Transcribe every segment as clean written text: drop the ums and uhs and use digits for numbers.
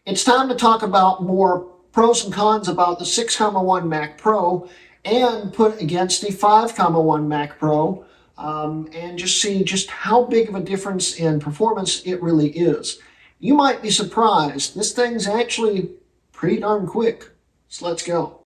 It's time to talk about more pros and cons about the 6,1 Mac Pro and put against the 5,1 Mac Pro and just see just how big of a difference in performance it really is. You might be surprised. This thing's actually pretty darn quick. So let's go.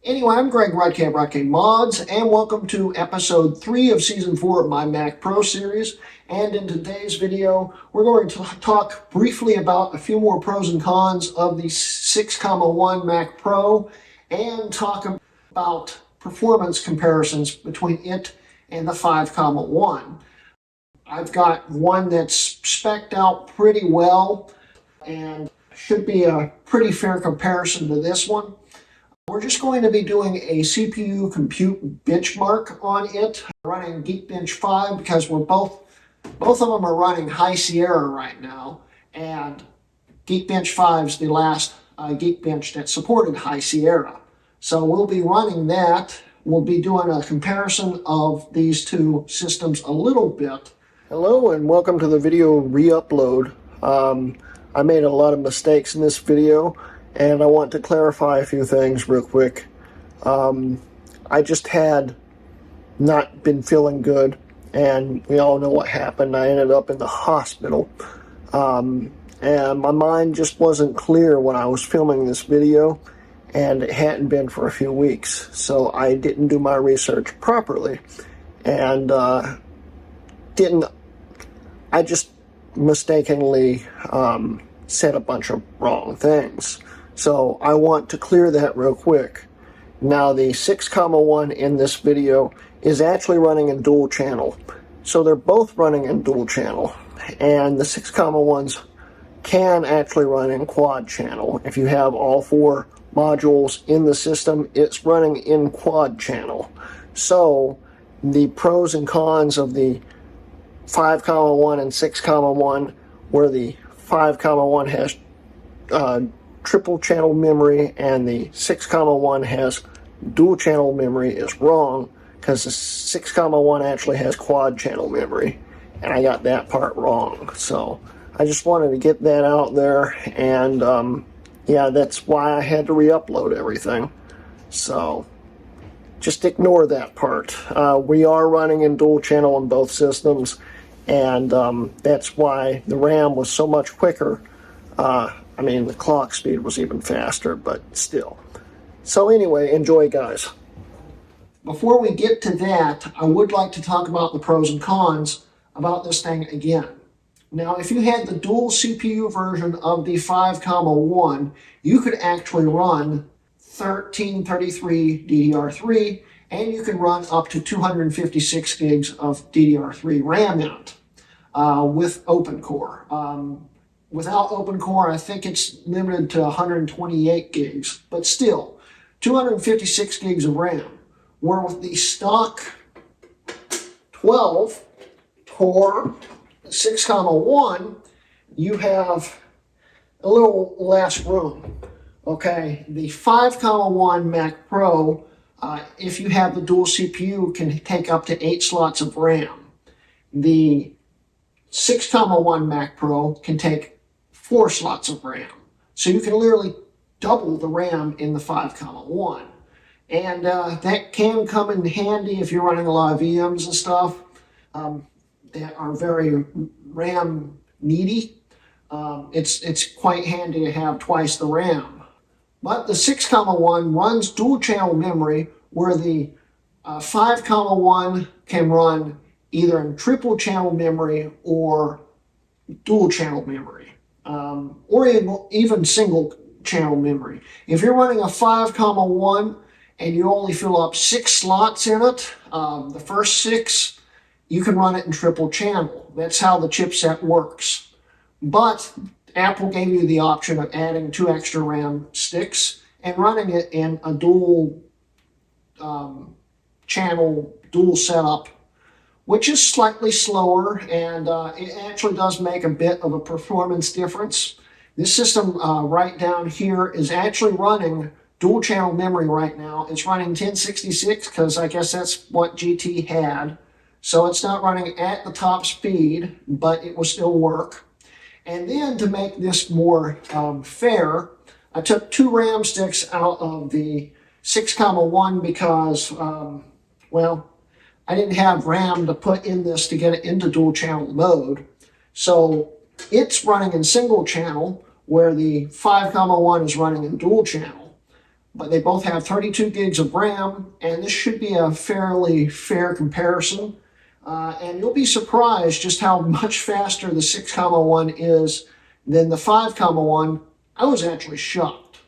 Anyway, I'm Greg Hrutkay of Hrutkay Mods, and welcome to episode 3 of season 4 of my Mac Pro series. And in today's video, we're going to talk briefly about a few more pros and cons of the 6,1 Mac Pro and talk about performance comparisons between it and the 5,1. I've got one that's spec'd out pretty well and should be a pretty fair comparison to this one. We're just going to be doing a CPU compute benchmark on it, running Geekbench 5 because both of them are running High Sierra right now, and Geekbench 5 is the last Geekbench that supported High Sierra. So we'll be running that. We'll be doing a comparison of these two systems a little bit. Hello and welcome to the video re-upload. I made a lot of mistakes in this video, and I want to clarify a few things real quick. I just had not been feeling good, and we all know what happened. I ended up in the hospital, and my mind just wasn't clear when I was filming this video, and it hadn't been for a few weeks, so I didn't do my research properly, and I just mistakenly said a bunch of wrong things. So I want to clear that real quick. Now the 6,1 in this video is actually running in dual channel. So they're both running in dual channel. And the 6,1s can actually run in quad channel. If you have all 4 modules in the system, it's running in quad channel. So the pros and cons of the 5,1 and 6,1, where the 5,1 has triple channel memory and the 6,1 has dual channel memory, is wrong, because the 6,1 actually has quad channel memory, and I got that part wrong. So I just wanted to get that out there, and yeah, that's why I had to re-upload everything. So just ignore that part. We are running in dual channel in both systems, and that's why the RAM was so much quicker. I mean, the clock speed was even faster, but still. So anyway, enjoy, guys. Before we get to that, I would like to talk about the pros and cons about this thing again. Now, if you had the dual CPU version of the 5,1, you could actually run 1333 DDR3, and you can run up to 256 gigs of DDR3 RAM in it with OpenCore. Without OpenCore, I think it's limited to 128 gigs, but still, 256 gigs of RAM. Where with the stock 12 core 6,1, you have a little less room. Okay, the 5,1 Mac Pro, if you have the dual CPU, can take up to 8 slots of RAM. The 6,1 Mac Pro can take 4 slots of RAM. So you can literally double the RAM in the 5,1. And that can come in handy if you're running a lot of VMs and stuff that are very RAM needy. It's quite handy to have twice the RAM. But the 6,1 runs dual channel memory, where the 5,1 can run either in triple channel memory or dual channel memory. Or even single channel memory. If you're running a 5,1 and you only fill up 6 slots in it, the first 6, you can run it in triple channel. That's how the chipset works. But Apple gave you the option of adding 2 extra RAM sticks and running it in a dual channel, dual setup, which is slightly slower, and it actually does make a bit of a performance difference. This system right down here is actually running dual channel memory right now. It's running 1066 because I guess that's what GT had. So it's not running at the top speed, but it will still work. And then to make this more fair, I took 2 RAM sticks out of the 6,1 because, well, I didn't have RAM to put in this to get it into dual channel mode. So it's running in single channel where the 5,1 is running in dual channel. But they both have 32 gigs of RAM, and this should be a fairly fair comparison. And you'll be surprised just how much faster the 6,1 is than the 5,1. I was actually shocked.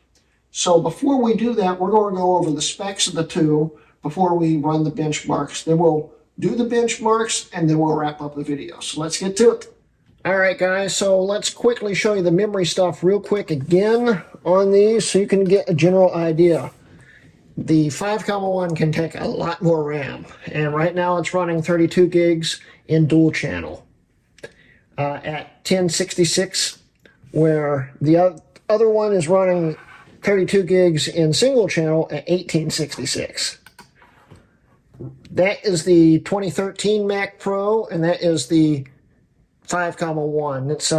So before we do that, we're going to go over the specs of the two before we run the benchmarks. Then we'll do the benchmarks, and then we'll wrap up the video. So let's get to it. All right, guys, so let's quickly show you the memory stuff real quick again on these so you can get a general idea. The 5,1 can take a lot more RAM, and right now it's running 32 gigs in dual channel at 1066, where the other one is running 32 gigs in single channel at 1866. That is the 2013 Mac Pro, and that is the 5,1. It's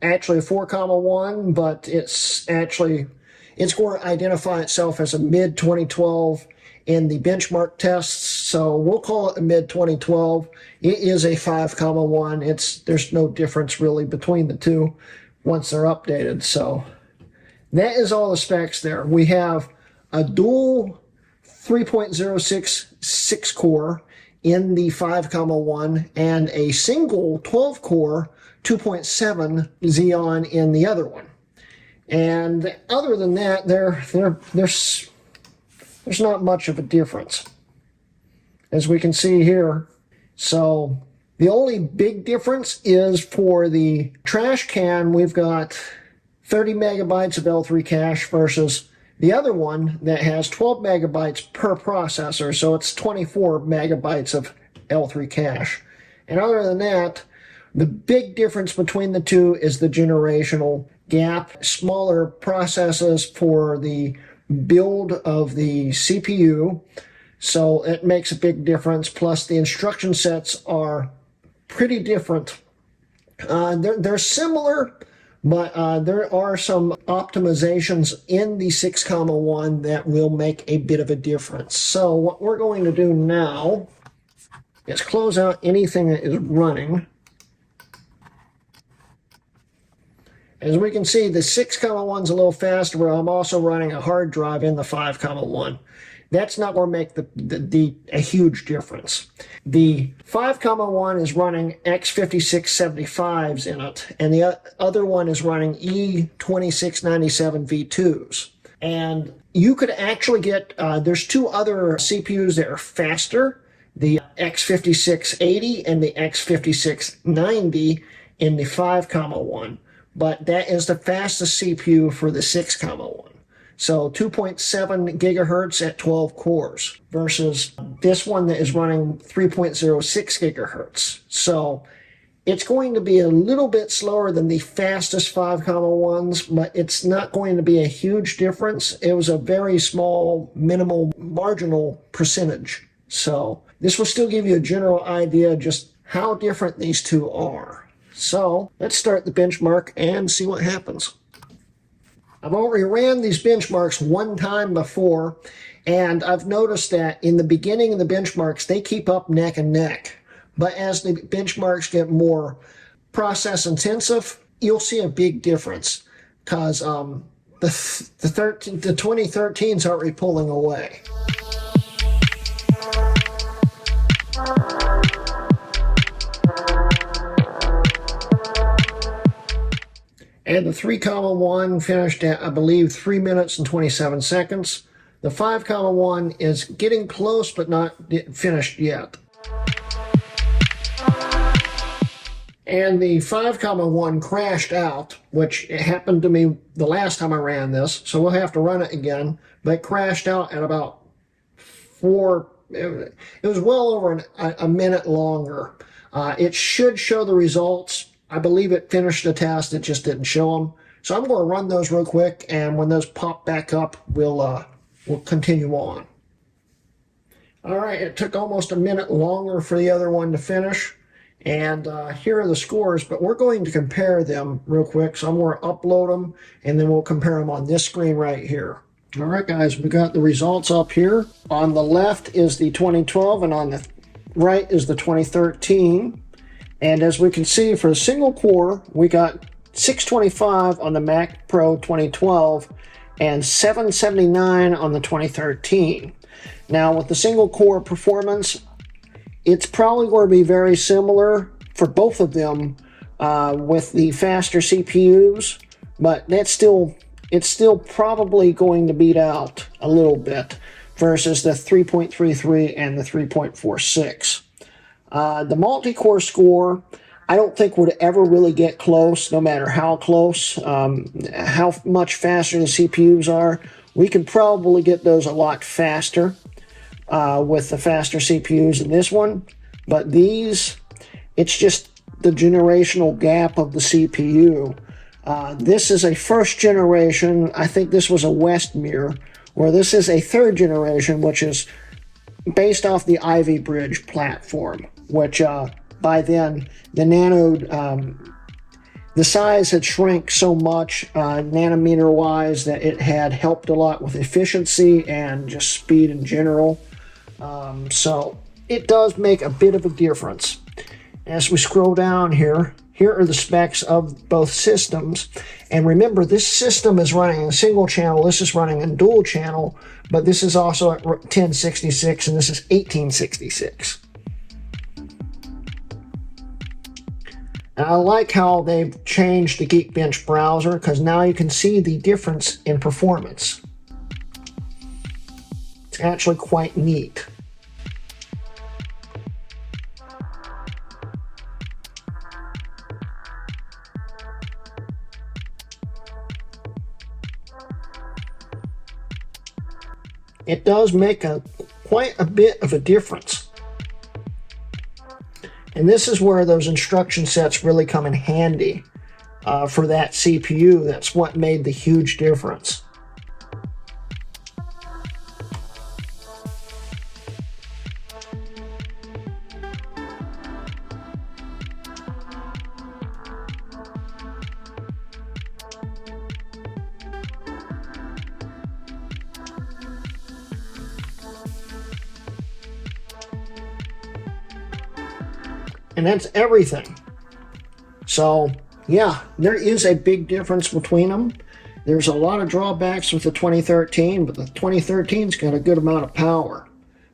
actually a 4,1, but it's going to identify itself as a mid-2012 in the benchmark tests, so we'll call it a mid-2012. It is a 5,1. There's no difference really between the two once they're updated. So that is all the specs there. We have a dual 3.06 6-core in the 5,1 and a single 12-core 2.7 Xeon in the other one. And other than that, there's not much of a difference, as we can see here. So the only big difference is for the trash can, we've got 30 megabytes of L3 cache versus the other one that has 12 megabytes per processor, so it's 24 megabytes of L3 cache. And other than that, the big difference between the two is the generational gap. Smaller processes for the build of the CPU, so it makes a big difference. Plus the instruction sets are pretty different. They're similar, but there are some optimizations in the 6,1 that will make a bit of a difference. So what we're going to do now is close out anything that is running. As we can see, the 6,1's a little faster, but I'm also running a hard drive in the 5,1. That's not going to make a huge difference. The 5,1 is running X5675s in it, and the other one is running E2697 V2s. And you could actually get, there's 2 other CPUs that are faster, the X5680 and the X5690 in the 5,1. But that is the fastest CPU for the 6,1. So 2.7 gigahertz at 12 cores versus this one that is running 3.06 gigahertz. So it's going to be a little bit slower than the fastest 5,1s, but it's not going to be a huge difference. It was a very small, minimal, marginal percentage. So this will still give you a general idea just how different these two are. So let's start the benchmark and see what happens. I've already ran these benchmarks one time before, and I've noticed that in the beginning of the benchmarks, they keep up neck and neck. But as the benchmarks get more process intensive, you'll see a big difference because the 2013s aren't really pulling away. And the 3,1 finished at, I believe, 3 minutes and 27 seconds. The 5,1 is getting close, but not finished yet. And the 5,1 crashed out, which it happened to me the last time I ran this, so we'll have to run it again. But it crashed out at about 4, it was well over a minute longer. It should show the results. I believe it finished the test, it just didn't show them. So I'm going to run those real quick, and when those pop back up, we'll continue on. All right, it took almost a minute longer for the other one to finish. And here are the scores, but we're going to compare them real quick. So I'm going to upload them, and then we'll compare them on this screen right here. All right, guys, we got the results up here. On the left is the 2012, and on the right is the 2013. And as we can see, for a single core, we got 625 on the Mac Pro 2012 and 779 on the 2013. Now, with the single core performance, it's probably going to be very similar for both of them with the faster CPUs, but it's still probably going to beat out a little bit versus the 3.33 and the 3.46. The multi-core score, I don't think would ever really get close, no matter how close, how much faster the CPUs are. We can probably get those a lot faster with the faster CPUs in this one, but these, it's just the generational gap of the CPU. This is a first generation, I think this was a Westmere, where this is a third generation, which is based off the Ivy Bridge platform, which by then the size had shrank so much nanometer wise that it had helped a lot with efficiency and just speed in general. So it does make a bit of a difference. As we scroll down here are the specs of both systems. And remember, this system is running in single channel, this is running in dual channel, but this is also at 1066 and this is 1866. And I like how they've changed the Geekbench browser, because now you can see the difference in performance. It's actually quite neat. It does make quite a bit of a difference. And this is where those instruction sets really come in handy for that CPU. That's what made the huge difference. And that's everything. So, yeah, there is a big difference between them. There's a lot of drawbacks with the 2013, but the 2013's got a good amount of power.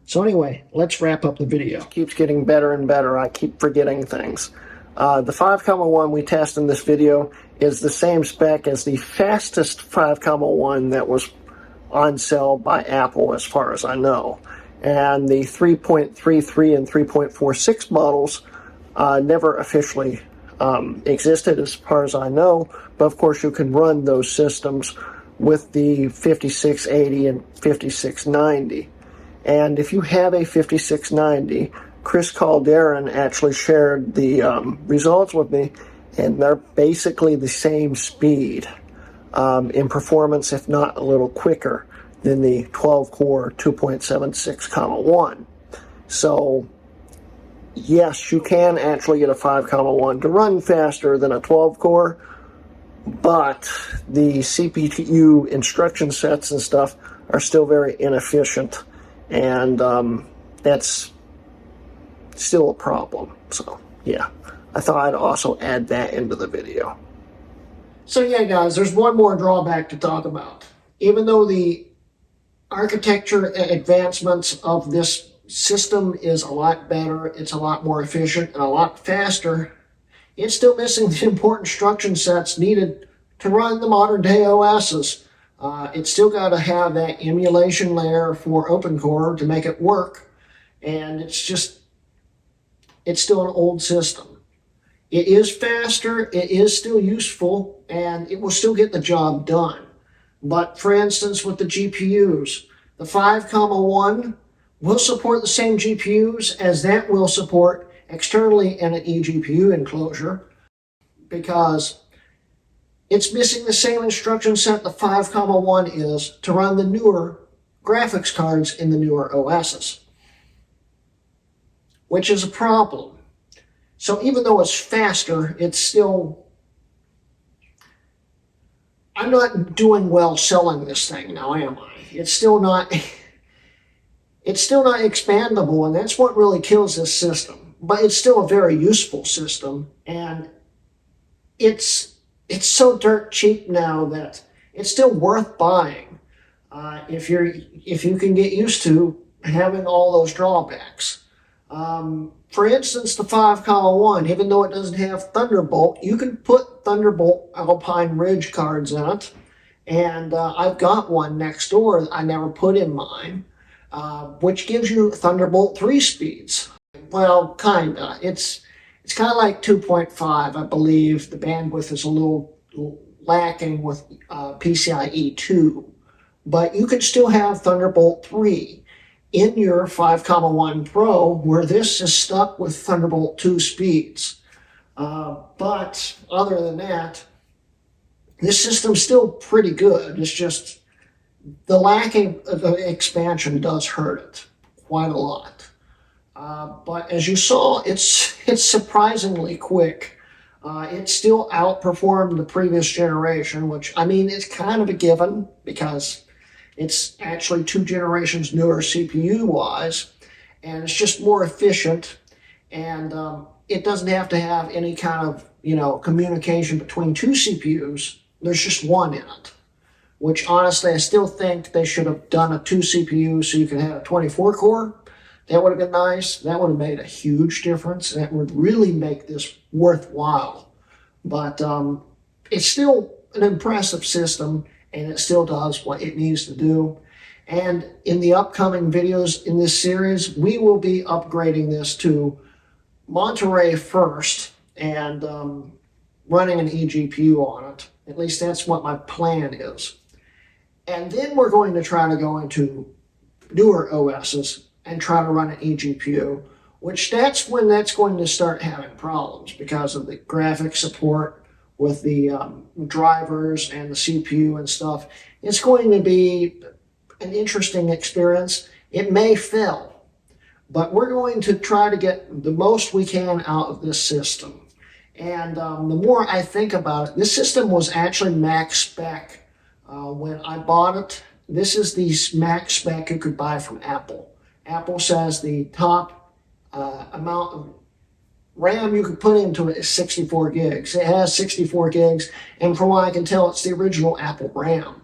So anyway, let's wrap up the video. It keeps getting better and better. I keep forgetting things. The 5.1 we test in this video is the same spec as the fastest 5.1 that was on sale by Apple, as far as I know. And the 3.33 and 3.46 models never officially existed, as far as I know, but of course you can run those systems with the 5680 and 5690. And if you have a 5690, Chris Calderon actually shared the results with me, and they're basically the same speed in performance, if not a little quicker than the 12-core 2.76, 1. So yes, you can actually get a 5.1 to run faster than a 12-core, but the CPU instruction sets and stuff are still very inefficient, and that's still a problem. So, yeah, I thought I'd also add that into the video. So, yeah, guys, there's one more drawback to talk about. Even though the architecture advancements of this system is a lot better, it's a lot more efficient and a lot faster, it's still missing the important instruction sets needed to run the modern day OSs. It's still got to have that emulation layer for OpenCore to make it work, and it's still an old system. It is faster, it is still useful, and it will still get the job done. But for instance, with the GPUs, the 5.1 will support the same GPUs as that will support externally in an eGPU enclosure, because It's missing the same instruction set the 5,1 is to run the newer graphics cards in the newer OSs, which is a problem. So even though it's faster, it's still... I'm not doing well selling this thing now, am I? It's still not expandable, and that's what really kills this system. But it's still a very useful system, and it's so dirt cheap now that it's still worth buying if you can get used to having all those drawbacks. For instance, the 5,1, even though it doesn't have Thunderbolt, you can put Thunderbolt Alpine Ridge cards in it. And I've got one next door that I never put in mine, which gives you Thunderbolt 3 speeds. Well, kinda. It's kind of like 2.5, I believe. The bandwidth is a little lacking with PCIe 2. But you can still have Thunderbolt 3 in your 5,1 Pro, where this is stuck with Thunderbolt 2 speeds. But other than that, this system's still pretty good. It's just the lacking of expansion does hurt it quite a lot. But as you saw, it's surprisingly quick. It still outperformed the previous generation, which, I mean, it's kind of a given because it's actually 2 generations newer CPU-wise, and it's just more efficient, and it doesn't have to have any kind of, communication between 2 CPUs. There's just one in it, which honestly I still think they should have done a 2 CPU so you can have a 24 core. That would have been nice. That would have made a huge difference. That would really make this worthwhile. But it's still an impressive system, and it still does what it needs to do. And in the upcoming videos in this series, we will be upgrading this to Monterey first and running an eGPU on it. At least that's what my plan is. And then we're going to try to go into newer OSs and try to run an eGPU, which that's when that's going to start having problems because of the graphics support with the drivers and the CPU and stuff. It's going to be an interesting experience. It may fail, but we're going to try to get the most we can out of this system. And the more I think about it, this system was actually max spec when I bought it. This is the max spec you could buy from Apple. Apple says the top amount of RAM you could put into it is 64 gigs. It has 64 gigs, and from what I can tell, it's the original Apple RAM.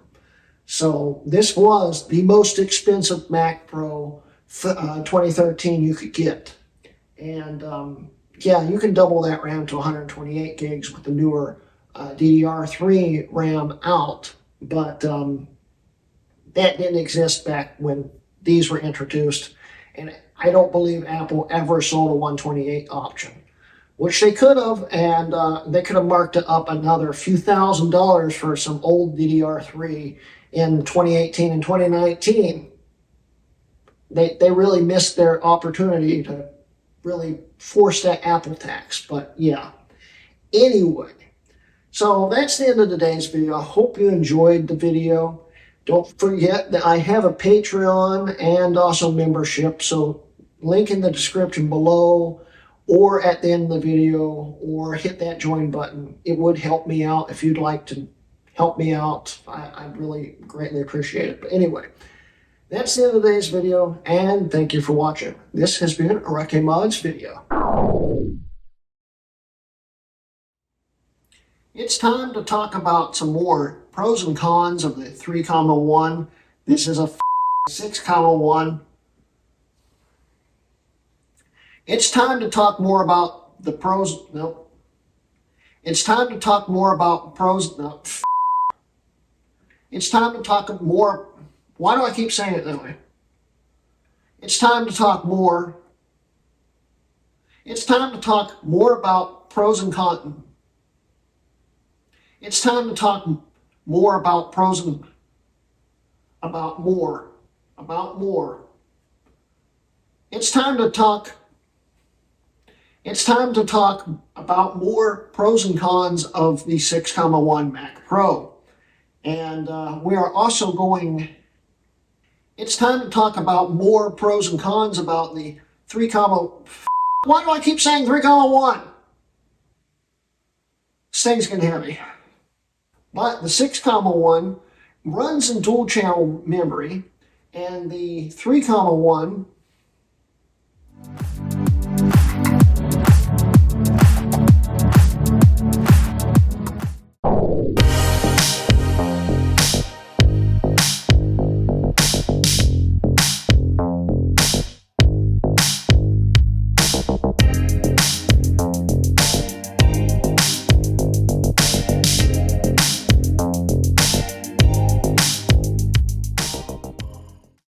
So this was the most expensive Mac Pro 2013 you could get. And yeah, you can double that RAM to 128 gigs with the newer DDR3 RAM out, but that didn't exist back when these were introduced. And I don't believe Apple ever sold a 128 option, which they could have, and they could have marked it up another few $1,000s for some old DDR3 in 2018 and 2019. They really missed their opportunity to really force that Apple tax, but yeah. Anyway, so that's the end of today's video. I hope you enjoyed the video. Don't forget that I have a Patreon and also membership, so link in the description below or at the end of the video, or hit that join button. It would help me out if you'd like to help me out. I'd really greatly appreciate it. But anyway, that's the end of today's video, and thank you for watching. This has been a Hrutkay Mods video. It's time to talk about some more pros and cons of the 3,1. This is a 6,1. It's time to talk more about the pros. Nope. It's time to talk more about pros. No. It's time to talk more. Why do I keep saying it that way? It's time to talk more. It's time to talk more about pros and cons. It's time to talk more about pros and about more. It's time to talk. it's time to talk about more pros and cons of the 6,1 Mac Pro. And we are also going, it's time to talk about more pros and cons about the 3, why do I keep saying 3,1? This thing's getting heavy. But the 6,1 runs in dual channel memory, and the 3,1